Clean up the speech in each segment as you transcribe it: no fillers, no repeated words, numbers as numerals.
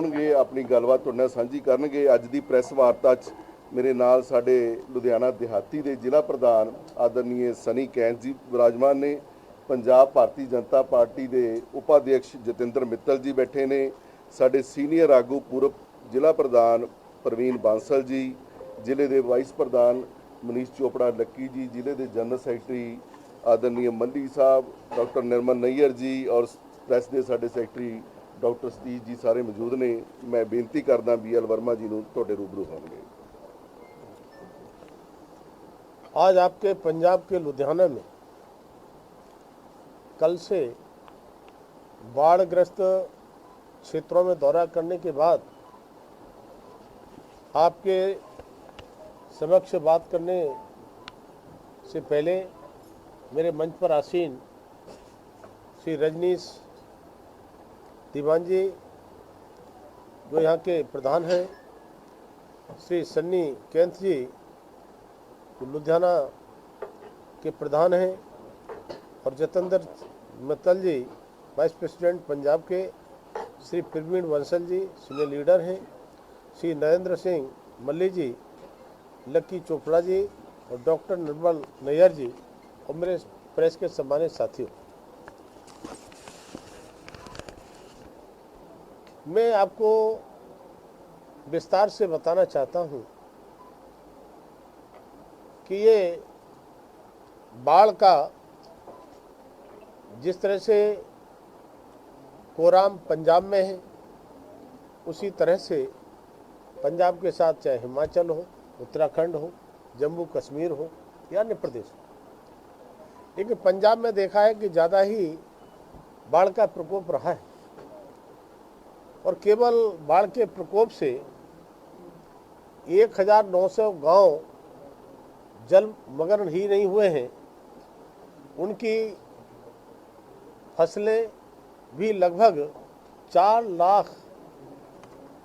होणगे, अपनी गलबात तुहाडे नाल सांझी करनगे। अज दी प्रैस वार्ता 'च मेरे नाल साडे लुधियाना देहाती दे जिला प्रधान आदरणीय सनी कैंथ जी विराजमान ने, पंजाब भारती जनता पार्टी के उपाध्यक्ष जतिंदर मित्तल जी बैठे ने, साडे सीनियर आगू पूर्व जिला प्रधान प्रवीण बांसल जी, जिले के वाइस प्रधान मनीष चोपड़ा लक्की जी, जिले के जनरल सैकटरी आदरणीय मल्ली साहब, डॉक्टर निर्मल नैयर जी और प्रेस के साडे सैकटरी डॉक्टर सतीश जी सारे मौजूद ने। मैं बेनती करदा BL वर्मा जी नूं तुहाडे रूबरू होणगे। आज आपके पंजाब के लुधियाना में कल से बाढ़ग्रस्त क्षेत्रों में दौरा करने के बाद आपके समक्ष बात करने से पहले मेरे मंच पर आसीन श्री रजनीश दीवान जी जो यहाँ के प्रधान हैं, श्री सन्नी कैंथ जी लुधियाना के प्रधान हैं और जतिंदर मित्तल जी वाइस प्रेसिडेंट पंजाब के, श्री प्रवीण बांसल जी सीनियर लीडर हैं, श्री नरेंद्र सिंह मल्ली जी, लक्की चोपड़ा जी और डॉक्टर निर्मल नैयर जी और मेरे प्रेस के सम्मानित साथियों, मैं आपको विस्तार से बताना चाहता हूं कि ये बाढ़ का जिस तरह से कोराम पंजाब में है, उसी तरह से पंजाब के साथ चाहे हिमाचल हो, उत्तराखंड हो, जम्मू कश्मीर हो या अन्य प्रदेश हो, लेकिन पंजाब में देखा है कि ज़्यादा ही बाढ़ का प्रकोप रहा है और केवल बाढ़ के प्रकोप से 1900 गांव जलमग्न ही नहीं हुए हैं, उनकी फसलें भी लगभग 4 लाख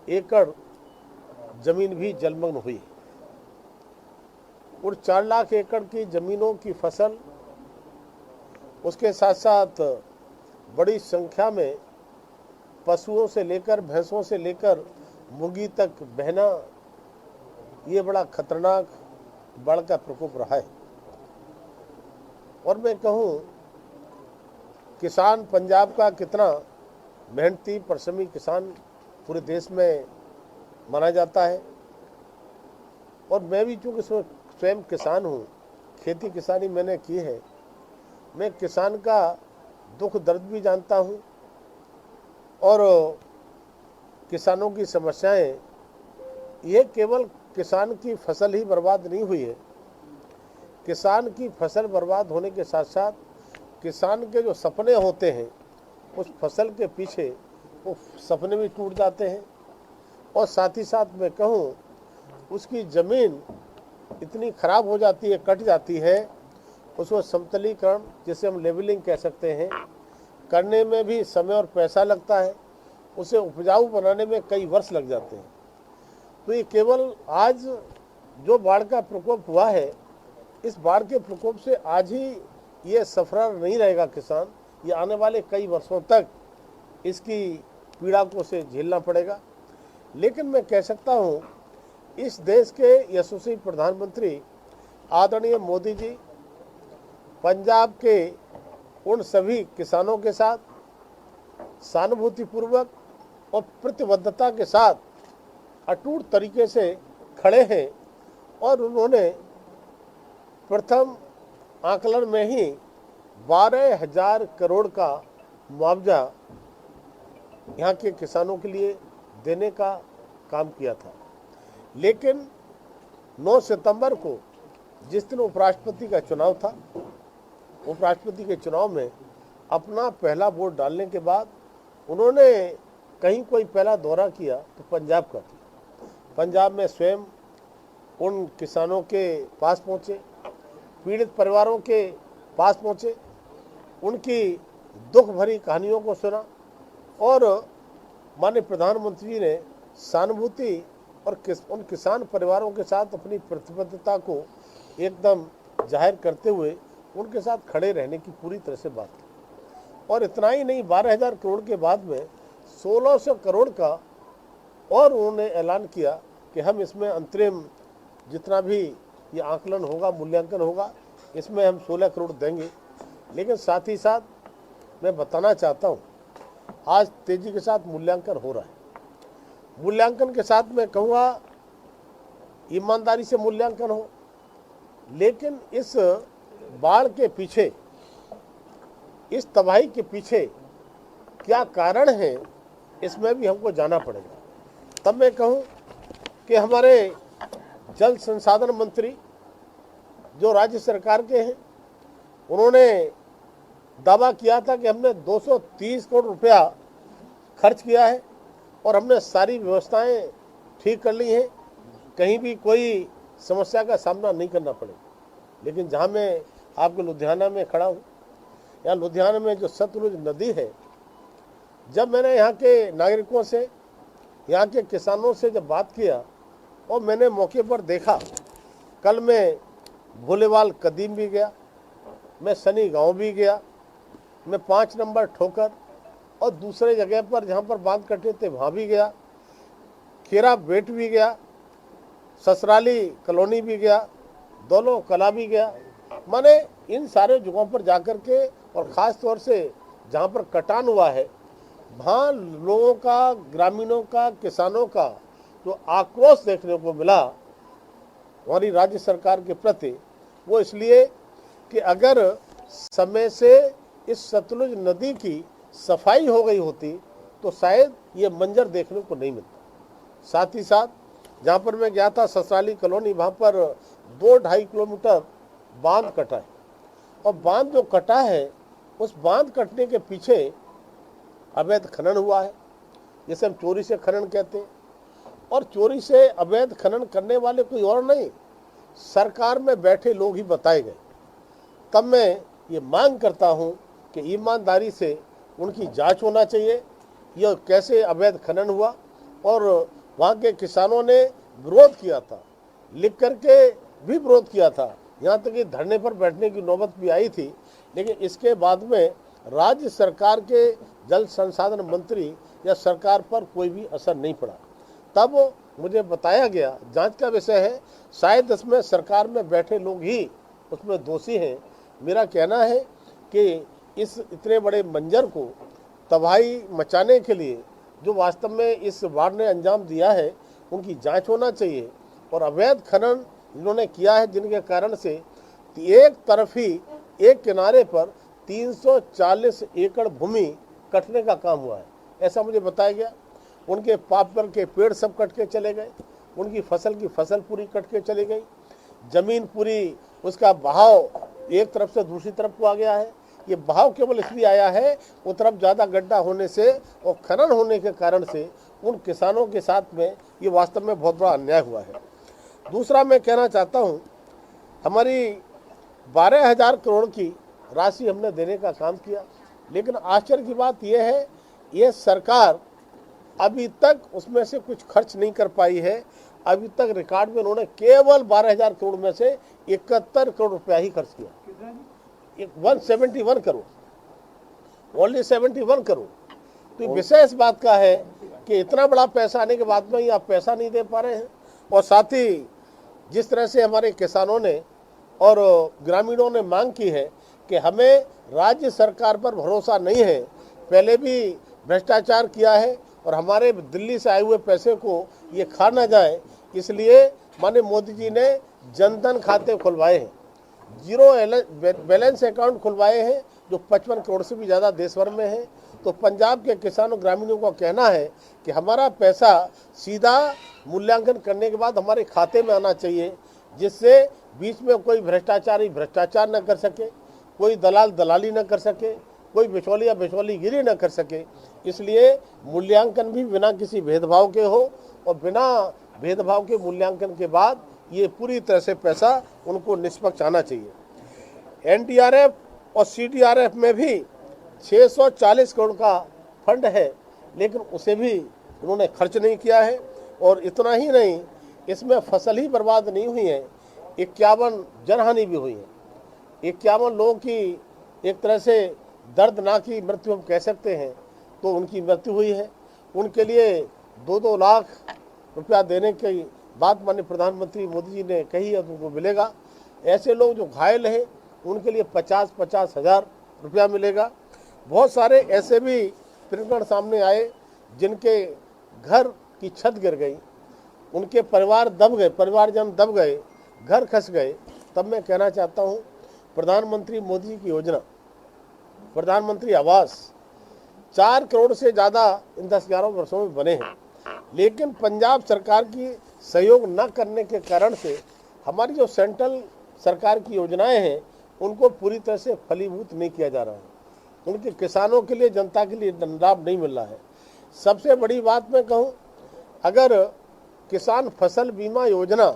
एकड़ जमीन भी जलमग्न हुई और 4 लाख एकड़ की जमीनों की फसल, उसके साथ साथ बड़ी संख्या में पशुओं से लेकर भैंसों से लेकर मुर्गी तक बहना, ये बड़ा खतरनाक बाढ़ का प्रकोप रहा है। और मैं कहूँ किसान पंजाब का कितना मेहनती परिश्रमी किसान पूरे देश में माना जाता है और मैं भी चूँकि स्वयं किसान हूँ, खेती किसानी मैंने की है, मैं किसान का दुख दर्द भी जानता हूँ और किसानों की समस्याएं, ये केवल किसान की फसल ही बर्बाद नहीं हुई है, किसान की फसल बर्बाद होने के साथ साथ किसान के जो सपने होते हैं उस फसल के पीछे वो सपने भी टूट जाते हैं और साथ ही साथ मैं कहूँ उसकी ज़मीन इतनी खराब हो जाती है, कट जाती है, उसको समतलीकरण जिसे हम लेवलिंग कह सकते हैं करने में भी समय और पैसा लगता है, उसे उपजाऊ बनाने में कई वर्ष लग जाते हैं। तो ये केवल आज जो बाढ़ का प्रकोप हुआ है, इस बाढ़ के प्रकोप से आज ही ये सफर नहीं रहेगा किसान, ये आने वाले कई वर्षों तक इसकी पीड़ा को से झेलना पड़ेगा। लेकिन मैं कह सकता हूँ इस देश के यशस्वी प्रधानमंत्री आदरणीय मोदी जी पंजाब के उन सभी किसानों के साथ सहानुभूतिपूर्वक और प्रतिबद्धता के साथ अटूट तरीके से खड़े हैं और उन्होंने प्रथम आकलन में ही 12,000 करोड़ का मुआवजा यहाँ के किसानों के लिए देने का काम किया था। लेकिन 9 सितंबर को जिस दिन उपराष्ट्रपति का चुनाव था, उपराष्ट्रपति के चुनाव में अपना पहला वोट डालने के बाद उन्होंने कहीं कोई पहला दौरा किया तो पंजाब का किया। पंजाब में स्वयं उन किसानों के पास पहुँचे, पीड़ित परिवारों के पास पहुँचे, उनकी दुख भरी कहानियों को सुना और माननीय प्रधानमंत्री ने सहानुभूति और उन किसान परिवारों के साथ अपनी प्रतिबद्धता को एकदम जाहिर करते हुए उनके साथ खड़े रहने की पूरी तरह से बात की। और इतना ही नहीं, 12,000 करोड़ के बाद में 1,600 करोड़ का और उन्होंने ऐलान किया कि हम इसमें अंतरिम जितना भी ये आकलन होगा, मूल्यांकन होगा, इसमें हम 16 करोड़ देंगे। लेकिन साथ ही साथ मैं बताना चाहता हूँ, आज तेजी के साथ मूल्यांकन हो रहा है। मूल्यांकन के साथ मैं कहूँगा ईमानदारी से मूल्यांकन हो, लेकिन इस बाढ़ के पीछे, इस तबाही के पीछे क्या कारण है, इसमें भी हमको जाना पड़ेगा। तब मैं कहूँ कि हमारे जल संसाधन मंत्री जो राज्य सरकार के हैं, उन्होंने दावा किया था कि हमने 230 करोड़ रुपया खर्च किया है और हमने सारी व्यवस्थाएं ठीक कर ली हैं, कहीं भी कोई समस्या का सामना नहीं करना पड़े। लेकिन जहां मैं आपके लुधियाना में खड़ा हूं, यहाँ लुधियाना में जो सतलुज नदी है, जब मैंने यहाँ के नागरिकों से, यहाँ के किसानों से जब बात किया और मैंने मौके पर देखा, कल मैं भोलेवाल कदीम भी गया, मैं सनी गांव भी गया, मैं 5 नंबर ठोकर और दूसरे जगह पर जहाँ पर बांध कटे थे वहाँ भी गया, खेरा बेट भी गया, ससराली कॉलोनी भी गया, दोनों कला भी गया। माने इन सारे जगहों पर जाकर के, और ख़ास तौर से जहाँ पर कटान हुआ है, वहाँ लोगों का, ग्रामीणों का, किसानों का जो आक्रोश देखने को मिला हमारी राज्य सरकार के प्रति, वो इसलिए कि अगर समय से इस सतलुज नदी की सफाई हो गई होती तो शायद ये मंजर देखने को नहीं मिलता। साथ ही साथ जहाँ पर मैं गया था ससराली कॉलोनी, वहाँ पर 2-2.5 किलोमीटर बांध कटा है, और बांध जो कटा है, उस बांध कटने के पीछे अवैध खनन हुआ है, जिसे हम चोरी से खनन कहते हैं। और चोरी से अवैध खनन करने वाले कोई और नहीं, सरकार में बैठे लोग ही बताए गए। तब मैं ये मांग करता हूँ कि ईमानदारी से उनकी जांच होना चाहिए, यह कैसे अवैध खनन हुआ। और वहाँ के किसानों ने विरोध किया था, लिख करके भी विरोध किया था, यहाँ तक कि धरने पर बैठने की नौबत भी आई थी। लेकिन इसके बाद में राज्य सरकार के जल संसाधन मंत्री या सरकार पर कोई भी असर नहीं पड़ा। तब मुझे बताया गया, जांच का विषय है, शायद इसमें सरकार में बैठे लोग ही उसमें दोषी हैं। मेरा कहना है कि इस इतने बड़े मंजर को तबाही मचाने के लिए जो वास्तव में इस बाढ़ ने अंजाम दिया है, उनकी जांच होना चाहिए। और अवैध खनन इन्होंने किया है, जिनके कारण से एक तरफ ही एक किनारे पर 340 एकड़ भूमि कटने का काम हुआ है, ऐसा मुझे बताया गया। उनके पापड़ के पेड़ सब कट के चले गए, उनकी फसल की फसल पूरी कट के चली गई, जमीन पूरी, उसका बहाव एक तरफ से दूसरी तरफ को आ गया है। ये बहाव केवल इसलिए आया है, वो तरफ ज़्यादा गड्ढा होने से और खनन होने के कारण से उन किसानों के साथ में ये वास्तव में बहुत बड़ा अन्याय हुआ है। दूसरा मैं कहना चाहता हूँ, हमारी 12,000 करोड़ की राशि हमने देने का काम किया, लेकिन आश्चर्य की बात यह है, ये सरकार अभी तक उसमें से कुछ खर्च नहीं कर पाई है। अभी तक रिकॉर्ड में उन्होंने केवल 12,000 करोड़ में से 71 करोड़ रुपया ही खर्च किया। 171 करोड़, ओनली 71 करोड़। तो विषय इस बात का है कि इतना बड़ा पैसा आने के बाद में ही आप पैसा नहीं दे पा रहे हैं। और साथ ही जिस तरह से हमारे किसानों ने और ग्रामीणों ने मांग की है कि हमें राज्य सरकार पर भरोसा नहीं है, पहले भी भ्रष्टाचार किया है और हमारे दिल्ली से आए हुए पैसे को ये खा ना जाए, इसलिए माननीय मोदी जी ने जनधन खाते खुलवाए हैं, जीरो बैलेंस अकाउंट खुलवाए हैं, जो 55 करोड़ से भी ज़्यादा देश भर में है। तो पंजाब के किसानों ग्रामीणों का कहना है कि हमारा पैसा सीधा मूल्यांकन करने के बाद हमारे खाते में आना चाहिए, जिससे बीच में कोई भ्रष्टाचारी भ्रष्टाचार न कर सके, कोई दलाल दलाली न कर सके, कोई बिचौलिया बिचौलीगिरी न कर सके। इसलिए मूल्यांकन भी बिना किसी भेदभाव के हो, और बिना भेदभाव के मूल्यांकन के बाद ये पूरी तरह से पैसा उनको निष्पक्ष आना चाहिए। एनडीआरएफ और सीडीआरएफ में भी 640 करोड़ का फंड है, लेकिन उसे भी उन्होंने खर्च नहीं किया है। और इतना ही नहीं, इसमें फसल ही बर्बाद नहीं हुई है, 51 जनहानि भी हुई है। 51 लोगों की एक तरह से दर्दनाक ही मृत्यु हम कह सकते हैं, तो उनकी मृत्यु हुई है। उनके लिए 2-2 लाख रुपया देने की बात माननीय प्रधानमंत्री मोदी जी ने कही है, तो उनको मिलेगा। ऐसे लोग जो घायल हैं उनके लिए 50-50 हज़ार रुपया मिलेगा। बहुत सारे ऐसे भी प्रकरण सामने आए जिनके घर की छत गिर गई, उनके परिवारजन दब गए, घर खस गए। तब मैं कहना चाहता हूँ, प्रधानमंत्री मोदी जी की योजना प्रधानमंत्री आवास 4 करोड़ से ज़्यादा इन 10-11 वर्षों में बने हैं, लेकिन पंजाब सरकार की सहयोग न करने के कारण से हमारी जो सेंट्रल सरकार की योजनाएं हैं उनको पूरी तरह से फलीभूत नहीं किया जा रहा है। उनके किसानों के लिए, जनता के लिए लाभ नहीं मिल रहा है। सबसे बड़ी बात मैं कहूँ, अगर किसान फसल बीमा योजना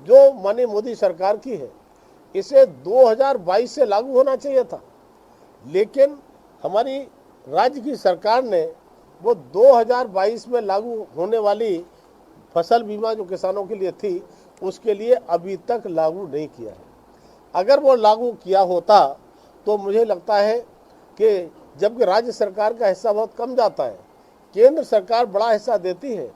जो माननीय मोदी सरकार की है, इसे 2022 से लागू होना चाहिए था, लेकिन हमारी राज्य की सरकार ने वो 2022 में लागू होने वाली फसल बीमा जो किसानों के लिए थी, उसके लिए अभी तक लागू नहीं किया है। अगर वो लागू किया होता तो मुझे लगता है कि जबकि राज्य सरकार का हिस्सा बहुत कम जाता है, केंद्र सरकार बड़ा हिस्सा देती है।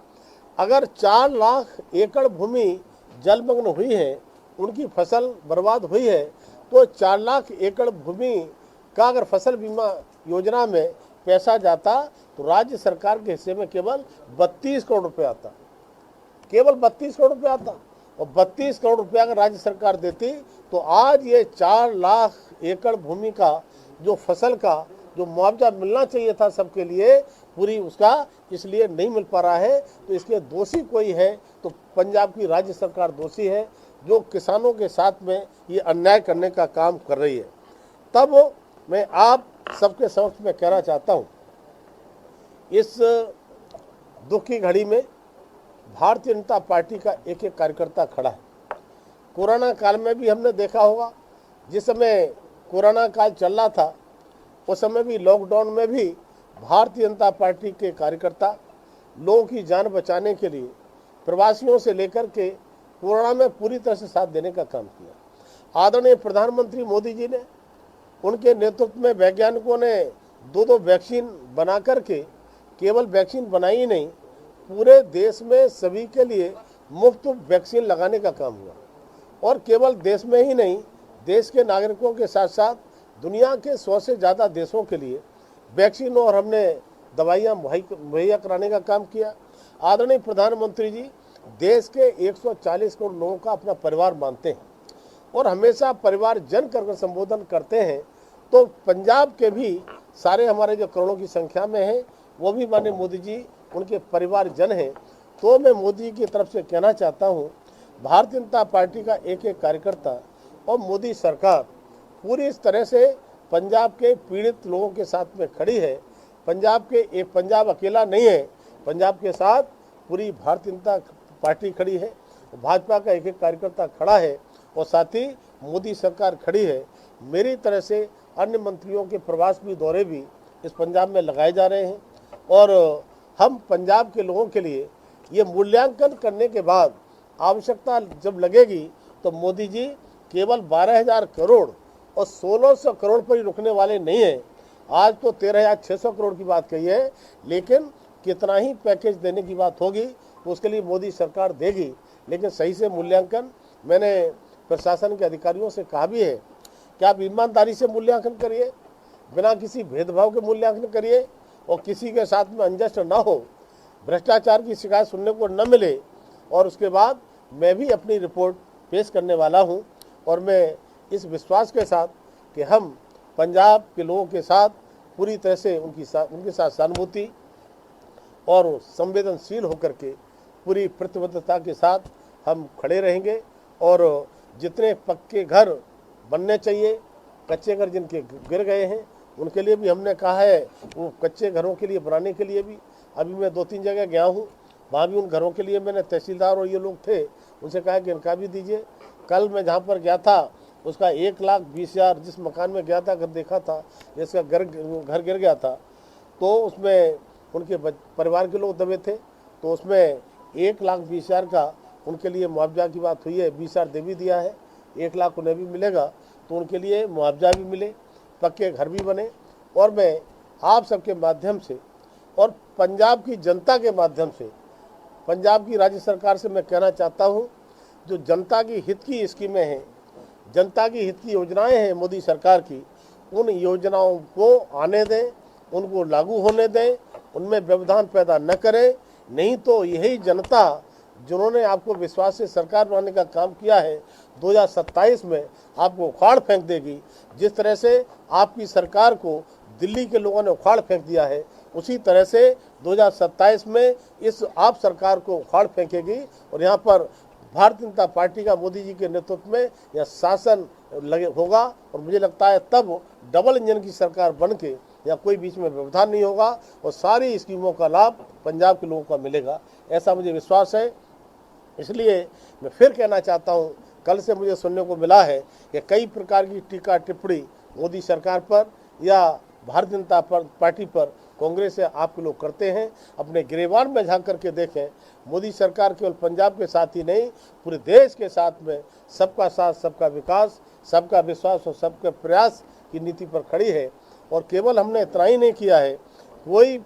अगर 4 लाख एकड़ भूमि जलमग्न हुई है, उनकी फसल बर्बाद हुई है, तो 4 लाख एकड़ भूमि का अगर फसल बीमा योजना में पैसा जाता तो राज्य सरकार के हिस्से में केवल 32 करोड़ रुपये आता, केवल 32 करोड़ रुपये आता। और 32 करोड़ रुपया अगर राज्य सरकार देती तो आज ये 4 लाख एकड़ भूमि का जो फसल का जो मुआवजा मिलना चाहिए था सबके लिए, पूरी उसका इसलिए नहीं मिल पा रहा है। तो इसके दोषी कोई है तो पंजाब की राज्य सरकार दोषी है, जो किसानों के साथ में ये अन्याय करने का काम कर रही है। तब मैं आप सबके समक्ष में कहना चाहता हूँ, इस दुख की घड़ी में भारतीय जनता पार्टी का एक एक कार्यकर्ता खड़ा है। कोरोना काल में भी हमने देखा होगा, जिस समय कोरोना काल चल रहा था उस समय भी, लॉकडाउन में भी भारतीय जनता पार्टी के कार्यकर्ता लोगों की जान बचाने के लिए प्रवासियों से लेकर के कोरोना में पूरी तरह से साथ देने का काम किया। आदरणीय प्रधानमंत्री मोदी जी ने, उनके नेतृत्व में वैज्ञानिकों ने 2-2 वैक्सीन बना करके केवल वैक्सीन बनाई ही नहीं, पूरे देश में सभी के लिए मुफ्त वैक्सीन लगाने का काम हुआ। और केवल देश में ही नहीं, देश के नागरिकों के साथ साथ दुनिया के 100 से ज़्यादा देशों के लिए वैक्सीन और हमने दवाइयाँ मुहैया कराने का काम किया। आदरणीय प्रधानमंत्री जी देश के 140 करोड़ लोगों का अपना परिवार मानते हैं और हमेशा परिवार जन कर संबोधन करते हैं। तो पंजाब के भी सारे हमारे जो करोड़ों की संख्या में हैं, वो भी माननीय मोदी जी उनके परिवार जन हैं। तो मैं मोदी जी की तरफ से कहना चाहता हूँ, भारतीय जनता पार्टी का एक एक कार्यकर्ता और मोदी सरकार पूरी इस तरह से पंजाब के पीड़ित लोगों के साथ में खड़ी है। पंजाब अकेला नहीं है, पंजाब के साथ पूरी भारतीय जनता पार्टी खड़ी है, भाजपा का एक एक कार्यकर्ता खड़ा है और साथ ही मोदी सरकार खड़ी है। मेरी तरह से अन्य मंत्रियों के प्रवास भी, दौरे भी इस पंजाब में लगाए जा रहे हैं और हम पंजाब के लोगों के लिए ये मूल्यांकन करने के बाद आवश्यकता जब लगेगी तो मोदी जी केवल 12,000 करोड़ और 1,600 करोड़ पर ही रुकने वाले नहीं हैं। आज तो 13,600 करोड़ की बात कही है, लेकिन कितना ही पैकेज देने की बात होगी तो उसके लिए मोदी सरकार देगी, लेकिन सही से मूल्यांकन मैंने प्रशासन के अधिकारियों से कहा भी है कि आप ईमानदारी से मूल्यांकन करिए, बिना किसी भेदभाव के मूल्यांकन करिए और किसी के साथ में अनजस्ट ना हो, भ्रष्टाचार की शिकायत सुनने को न मिले। और उसके बाद मैं भी अपनी रिपोर्ट पेश करने वाला हूं और मैं इस विश्वास के साथ कि हम पंजाब के लोगों के साथ पूरी तरह से उनके साथ सहानुभूति और संवेदनशील होकर के पूरी प्रतिबद्धता के साथ हम खड़े रहेंगे और जितने पक्के घर बनने चाहिए, कच्चे घर जिनके गिर गए हैं उनके लिए भी हमने कहा है, वो कच्चे घरों के लिए बनाने के लिए भी अभी मैं 2-3 जगह गया हूँ, वहाँ भी उन घरों के लिए मैंने तहसीलदार और ये लोग थे उनसे कहा कि इनका भी दीजिए। कल मैं जहाँ पर गया था उसका 1,20,000 जिस मकान में गया था, अगर देखा था जिसका घर गिर गया था तो उसमें उनके परिवार के लोग दबे थे, तो उसमें 1,20,000 का उनके लिए मुआवजा की बात हुई है। 20,000 दे भी दिया है, 1 लाख उन्हें भी मिलेगा तो उनके लिए मुआवजा भी मिले, पक्के घर भी बने। और मैं आप सबके माध्यम से और पंजाब की जनता के माध्यम से पंजाब की राज्य सरकार से मैं कहना चाहता हूँ, जो जनता की हित की स्कीमें हैं, जनता की हित की योजनाएं हैं मोदी सरकार की, उन योजनाओं को आने दें, उनको लागू होने दें, उनमें व्यवधान पैदा न करें। नहीं तो यही जनता जिन्होंने आपको विश्वास से सरकार बनाने का काम किया है 2027 में आपको उखाड़ फेंक देगी। जिस तरह से आपकी सरकार को दिल्ली के लोगों ने उखाड़ फेंक दिया है, उसी तरह से 2027 में इस आप सरकार को उखाड़ फेंकेगी और यहाँ पर भारतीय जनता पार्टी का मोदी जी के नेतृत्व में यह शासन लगे होगा। और मुझे लगता है तब डबल इंजन की सरकार बन के या कोई बीच में व्यवधान नहीं होगा और सारी स्कीमों का लाभ पंजाब के लोगों को मिलेगा, ऐसा मुझे विश्वास है। इसलिए मैं फिर कहना चाहता हूँ, कल से मुझे सुनने को मिला है कि कई प्रकार की टीका टिप्पणी मोदी सरकार पर या भारतीय जनता पार्टी पर कांग्रेस से आपके लोग करते हैं। अपने गिरेबान में झांक करके देखें, मोदी सरकार केवल पंजाब के साथ ही नहीं, पूरे देश के साथ में सबका साथ, सबका विकास, सबका विश्वास और सबके प्रयास की नीति पर खड़ी है। और केवल हमने इतना ही नहीं किया है, कोई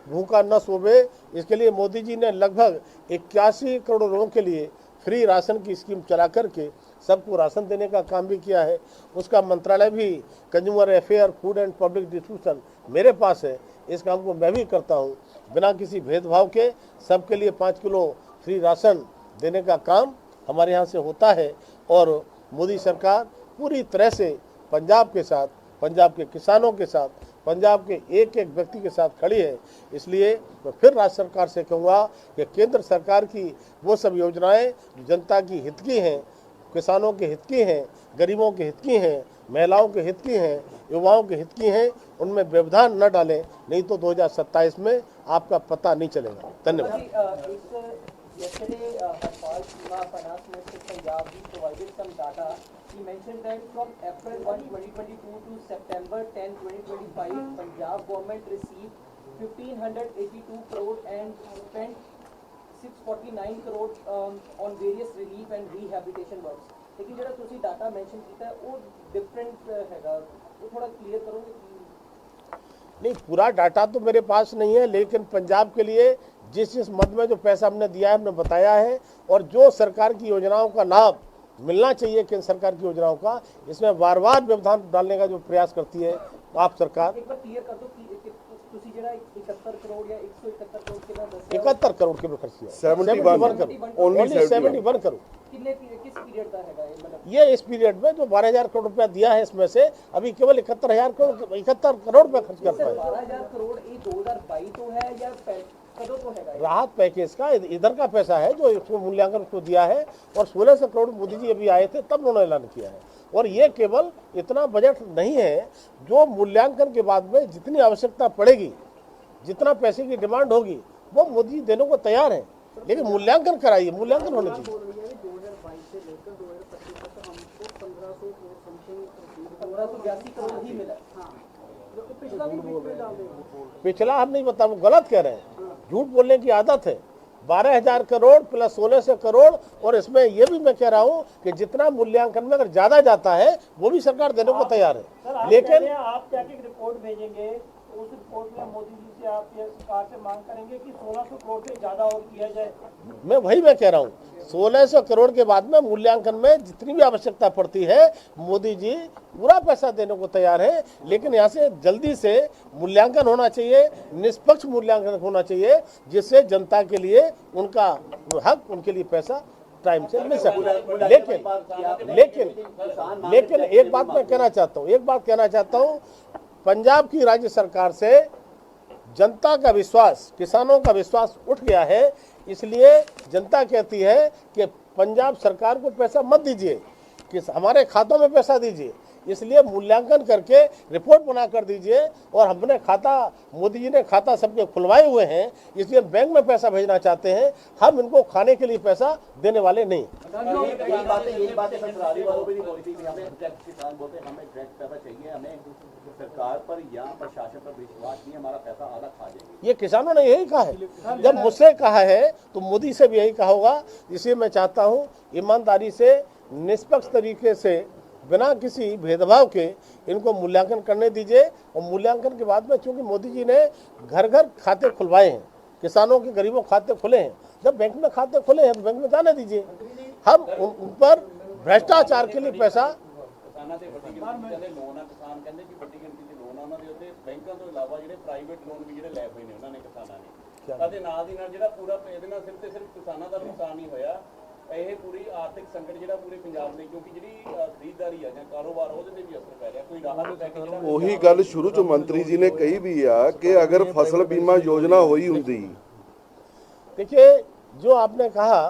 भूखा न सोवे, इसके लिए मोदी जी ने लगभग 81 करोड़ लोगों के लिए फ्री राशन की स्कीम चला करके सबको राशन देने का काम भी किया है। उसका मंत्रालय भी consumer affair, food and public distribution मेरे पास है। इस काम को मैं भी करता हूँ, बिना किसी भेदभाव के सबके लिए 5 किलो फ्री राशन देने का काम हमारे यहाँ से होता है। और मोदी सरकार पूरी तरह से पंजाब के साथ, पंजाब के किसानों के साथ, पंजाब के एक एक व्यक्ति के साथ खड़ी है। इसलिए मैं फिर राज्य सरकार से कहूँगा कि केंद्र सरकार की वो सब योजनाएं जो जनता की हित की हैं, किसानों के हित की हैं, गरीबों के हित की हैं, महिलाओं के हित की हैं, युवाओं के हित की हैं, उनमें व्यवधान न डालें, नहीं तो 2027 में आपका पता नहीं चलेगा। धन्यवाद। Yesterday, Harpal Sima, Finance Minister Punjab, he provided some data. He mentioned that from April 1, 2022 to September 10, 2025, Punjab government received 1,582 crore and spent 649 crore on various relief and rehabilitation works. लेकिन जरा तुसी डाटा मेंशन किया है वो different हैगा, वो थोड़ा clear करोगे? नहीं, पूरा डाटा तो मेरे पास नहीं है, लेकिन पंजाब के लिए जिस मद में जो पैसा हमने दिया है हमने बताया है। और जो सरकार की योजनाओं का लाभ मिलना चाहिए केंद्र सरकार की योजनाओं का, इसमें बार बार व्यवधान डालने का जो प्रयास करती है आप सरकार। एक बार क्लियर कर दो कि तुसी जरा 71 करोड़ या 171 करोड़ के ना 71 करोड़ के खर्च किया, 71 करोड़, ओनली 71 करोड़। किस पीरियड का हैगा ये, मतलब ये इस पीरियड में जो 12,000 करोड़ रुपया दिया है, इसमें से अभी केवल 71 करोड़ रुपया खर्च कर पाए। 12,000 करोड़ ये 2022 तो है या कदों तो हैगा? राहत पैकेज का इधर का पैसा है जो इसको मूल्यांकन उसको दिया है। और 1600 करोड़ मोदी जी अभी आए थे तब उन्होंने ऐलान किया है। और ये केवल इतना बजट नहीं है, जो मूल्यांकन के बाद में जितनी आवश्यकता पड़ेगी, जितना पैसे की डिमांड होगी, वो मोदी जी देने को तैयार है। लेकिन मूल्यांकन कराइए, मूल्यांकन होने चाहिए। 2022 से लेकर 2025 तक हमको 1500 करोड़ समथिंग 1582 करोड़ ही मिला। पिछला भी डाल देंगे। पिछला हम नहीं बता, वो गलत कह रहे हैं, झूठ बोलने की आदत है। 12,000 करोड़ प्लस 1600 करोड़। और इसमें ये भी मैं कह रहा हूँ कि जितना मूल्यांकन में अगर ज्यादा जाता है वो भी सरकार देने को तैयार है। लेकिन आप क्या रिपोर्ट भेजेंगे, उस रिपोर्ट में मोदी जी से आप सरकार से मांग करेंगे कि 1600 करोड़ से ज्यादा और किया जाए? मैं कह रहा हूँ 1600 करोड़ के बाद में मूल्यांकन में जितनी भी आवश्यकता पड़ती है, मोदी जी पूरा पैसा देने को तैयार है। लेकिन यहाँ से जल्दी से मूल्यांकन होना चाहिए, निष्पक्ष मूल्यांकन होना चाहिए, जिससे जनता के लिए उनका हक, उनके लिए पैसा टाइम से मिल सके। लेकिन एक बात मैं कहना चाहता हूँ, पंजाब की राज्य सरकार से जनता का विश्वास, किसानों का विश्वास उठ गया है। इसलिए जनता कहती है कि पंजाब सरकार को पैसा मत दीजिए, कि हमारे खातों में पैसा दीजिए। इसलिए मूल्यांकन करके रिपोर्ट बना कर दीजिए। और हमने खाता, मोदी जी ने खाता सबके खुलवाए हुए हैं, इसलिए बैंक में पैसा भेजना चाहते हैं। हम इनको खाने के लिए पैसा देने वाले नहीं। यही बातें ससुराली वालों पे नहीं बोली थी, हमें किसान बोलते हमें डायरेक्ट पैसा चाहिए, हमें सरकार पर या प्रशासन पर विश्वास नहीं, हमारा पैसा आधा खा जाएंगे। ये किसानों ने यही कहा है। जब मुझसे कहा है तो मोदी से भी यही कहा होगा। इसलिए मैं चाहता हूँ ईमानदारी से, निष्पक्ष तरीके से, बिना किसी भेदभाव के इनको मूल्यांकन करने दीजिए। और मूल्यांकन के बाद में, चूंकि मोदी जी ने घर घर खाते खुलवाए हैं, किसानों के, गरीबों खाते खुले हैं, जब बैंक में खाते खुले हैं तो बैंक में जाने दीजिए। हम उन पर भ्रष्टाचार के लिए पैसा ਕਿਸਾਨਾਂ ਦੇ ਵੱਡੀ ਗਿਣਤੀ ਦੇ ਲੋਨ ਆ, ਕਿਸਾਨ ਕਹਿੰਦੇ ਕਿ ਵੱਡੀ ਗਿਣਤੀ ਦੇ ਲੋਨ ਆ ਉਹਨਾਂ ਦੇ ਉੱਤੇ ਬੈਂਕਾਂ ਤੋਂ ਇਲਾਵਾ ਜਿਹੜੇ ਪ੍ਰਾਈਵੇਟ ਲੋਨ ਵੀ ਜਿਹੜੇ ਲੈ ਹੋਏ ਨੇ ਉਹਨਾਂ ਨੇ ਕਿਸਾਨਾਂ ਨੇ। ਅਤੇ ਨਾਲ ਦੀ ਨਾਲ ਜਿਹੜਾ ਪੂਰਾ ਇਹਦੇ ਨਾਲ ਸਿਰਫ ਤੇ ਸਿਰਫ ਕਿਸਾਨਾਂ ਦਾ ਨੁਕਸਾਨ ਨਹੀਂ ਹੋਇਆ, ਇਹ ਪੂਰੀ ਆਰਥਿਕ ਸੰਕਟ ਜਿਹੜਾ ਪੂਰੇ ਪੰਜਾਬ ਨੇ, ਕਿਉਂਕਿ ਜਿਹੜੀ ਖਰੀਦਦਾਰੀ ਆ ਜਾਂ ਕਾਰੋਬਾਰ ਉਹਦੇ ਤੇ ਵੀ ਅਸਰ ਪੈ ਰਿਹਾ। ਕੋਈ ਰਾਹਤ ਲੈ ਕੇ ਜਿਹੜਾ ਉਹੀ ਗੱਲ ਸ਼ੁਰੂ ਚ ਮੰਤਰੀ ਜੀ ਨੇ ਕਹੀ ਵੀ ਆ ਕਿ ਅਗਰ ਫਸਲ ਬੀਮਾ योजना हुई ਹੁੰਦੀ। देखिए, जो आपने कहा,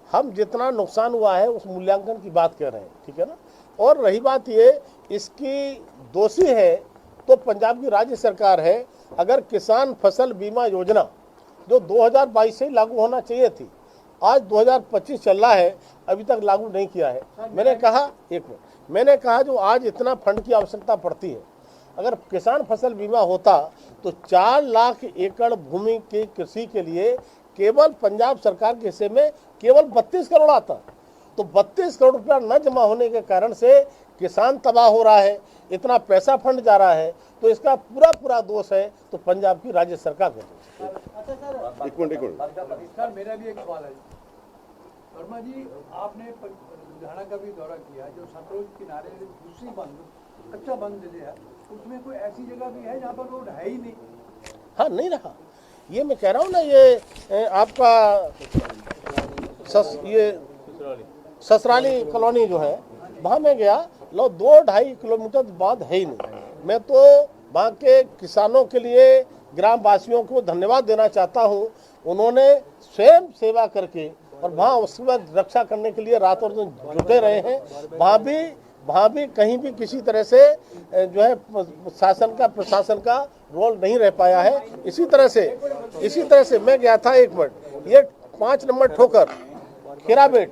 हम जितना नुकसान हुआ है उस मूल्यांकन की बात कर रहे हैं, ठीक है ना। और रही बात ये, इसकी दोषी है तो पंजाब की राज्य सरकार है। अगर किसान फसल बीमा योजना जो 2022 से ही लागू होना चाहिए थी, आज 2025 चल रहा है, अभी तक लागू नहीं किया है। मैंने कहा, एक मिनट, मैंने कहा जो आज इतना फंड की आवश्यकता पड़ती है, अगर किसान फसल बीमा होता तो 4 लाख एकड़ भूमि की कृषि के लिए केवल पंजाब सरकार के हिस्से में केवल 32 करोड़ आता। तो 32 करोड़ रुपया न जमा होने के कारण से किसान तबाह हो रहा है, इतना पैसा फंड जा रहा है। तो इसका पूरा दोष है तो पंजाब की राज्य सरकार का दोष है। एक मिनट सर, मेरा भी एक सवाल है। वर्मा जी, आपने लुधियाना का भी दौरा किया, जो सतलुज किनारे दूसरी बंद, कच्चा बंद जो है, उसमें कोई ऐसी जगह भी है जहाँ पर रोड है ही नहीं? हाँ, नहीं रहा। ये मैं कह रहा हूँ ना, ये आपका ये ससराली कॉलोनी जो है, वहाँ मैं गया, लो 2-2.5 किलोमीटर बाद है ही नहीं। मैं तो वहाँ के किसानों के लिए, ग्राम वासियों को धन्यवाद देना चाहता हूँ। उन्होंने स्वयं सेवा करके और वहाँ उसके बाद रक्षा करने के लिए रात और दिन जुटे रहे हैं। वहाँ भी कहीं भी किसी तरह से जो है शासन का, प्रशासन का रोल नहीं रह पाया है। इसी तरह से मैं गया था, एक मिनट, ये 5 नंबर ठोकर खीराबेट,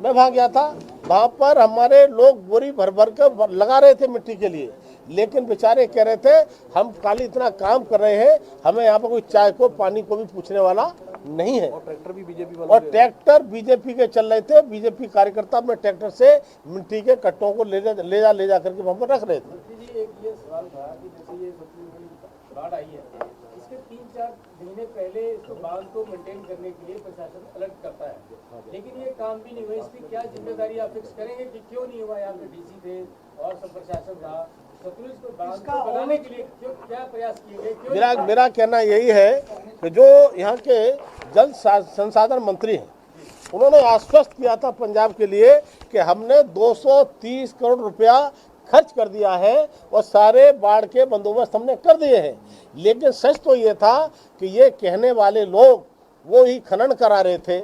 मैं वहाँ गया था। वहाँ पर हमारे लोग बोरी भर कर लगा रहे थे मिट्टी के लिए, लेकिन बेचारे कह रहे थे हम खाली इतना काम कर रहे हैं, हमें यहाँ पर कोई चाय को पानी को भी पूछने वाला नहीं है। और ट्रैक्टर बीजेपी के चल रहे थे। बीजेपी कार्यकर्ता अपने ट्रैक्टर से मिट्टी के कट्टों को ले जा करके वहाँ पर रख रहे थे। एक ये सवाल था कि जैसे ये बाढ़ आई है, इसके 3-4 महीने पहले इसको बांध को मेंटेन करने के लिए प्रशासन अलर्ट करता है, लेकिन ये काम भी नहीं हुआ। इसकी क्या जिम्मेदारी आप फिक्स करेंगे कि क्यों नहीं हुआ? यहाँ पे डीसी थे और सब प्रशासन था, सतलुज को बांध को बनाने के लिए क्या प्रयास किए गए? मेरा कहना यही है कि जो यहाँ के जल संसाधन मंत्री हैं, उन्होंने आश्वस्त किया था पंजाब के लिए कि हमने 230 करोड़ रुपया खर्च कर दिया है और सारे बाढ़ के बंदोबस्त हमने कर दिए हैं। लेकिन सच तो ये था कि ये कहने वाले लोग वो ही खनन करा रहे थे,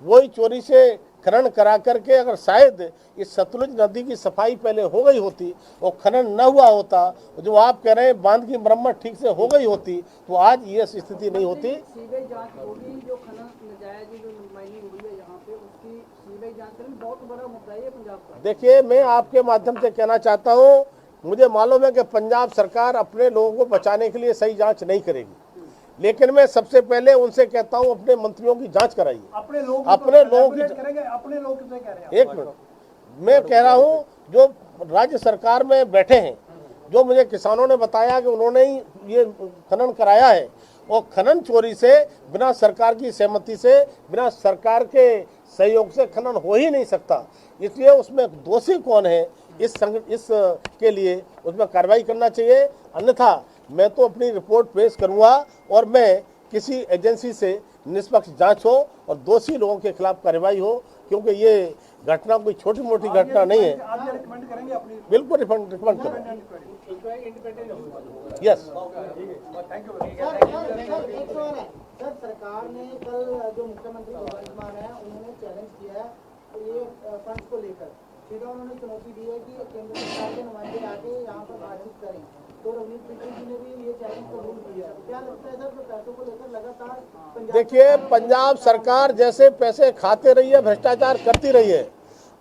वो ही चोरी से खनन करा करके, अगर शायद इस सतलुज नदी की सफाई पहले हो गई होती और खनन न हुआ होता, जो आप कह रहे हैं बांध की मरम्मत ठीक से हो गई होती, तो आज ये स्थिति नहीं होती। सीवेज जांच होगी, जो खनन नाजायज जो माइनिंग हुई है यहाँ पे, उसकी सीवेज जांच करना बहुत बड़ा मुद्दा है पंजाब का। देखिए, मैं आपके माध्यम से कहना चाहता हूँ, मुझे मालूम है कि पंजाब सरकार अपने लोगों को बचाने के लिए सही जांच नहीं करेगी, लेकिन मैं सबसे पहले उनसे कहता हूं अपने मंत्रियों की जांच कराइए। अपने लोग की करेंगे, अपने लोग किसे कह रहे हैं? एक मिनट, मैं कह रहा हूं जो राज्य सरकार में बैठे हैं, जो मुझे किसानों ने बताया कि उन्होंने ही ये खनन कराया है, और खनन चोरी से, बिना सरकार की सहमति से, बिना सरकार के सहयोग से खनन हो ही नहीं सकता। इसलिए उसमें दोषी कौन है, इस के लिए उसमें कार्रवाई करना चाहिए। अन्यथा मैं तो अपनी रिपोर्ट पेश करूंगा और मैं किसी एजेंसी से निष्पक्ष जांच हो और दोषी लोगों के खिलाफ कार्रवाई हो, क्योंकि ये घटना कोई छोटी मोटी घटना नहीं है। आप ये रिकमेंड करेंगे अपनी? बिल्कुल रिकमेंड करें। Yes, thank you. एक सवाल है सर, सरकार ने कल जो मुख्यमंत्री भगवंत मान है, उन्होंने चैलेंज किया है ये फंड को लेकर, सीधा उन्होंने चुनौती दी है कि केंद्र सरकार के नुमाइंदे आके यहाँ पर बातचीत करें। तो रवनीत बिट्टू जी ने भी ये चैलेंज कबूल किया। क्या लगता है सर, पैसों को लेकर लगातार देखिए, पंजाब सरकार जैसे पैसे खाते रही है, भ्रष्टाचार करती रही है।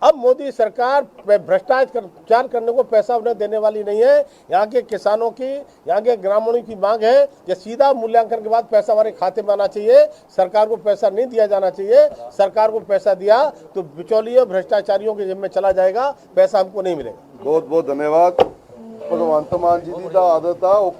अब मोदी सरकार भ्रष्टाचार करने को पैसा उन्हें देने वाली नहीं है। यहाँ के किसानों की, यहाँ के ग्रामीणों की मांग है कि सीधा मूल्यांकन के बाद पैसा हमारे खाते में आना चाहिए। सरकार को पैसा नहीं दिया जाना चाहिए। सरकार को पैसा दिया तो बिचौलियों, भ्रष्टाचारियों के जिम्मे चला जाएगा, पैसा हमको नहीं मिलेगा। बहुत बहुत धन्यवाद। ਭਗਵੰਤ ਮਾਨ ਜੀ ਦੀ ਤਾਂ ਆਦਤ ਆ ਉਹ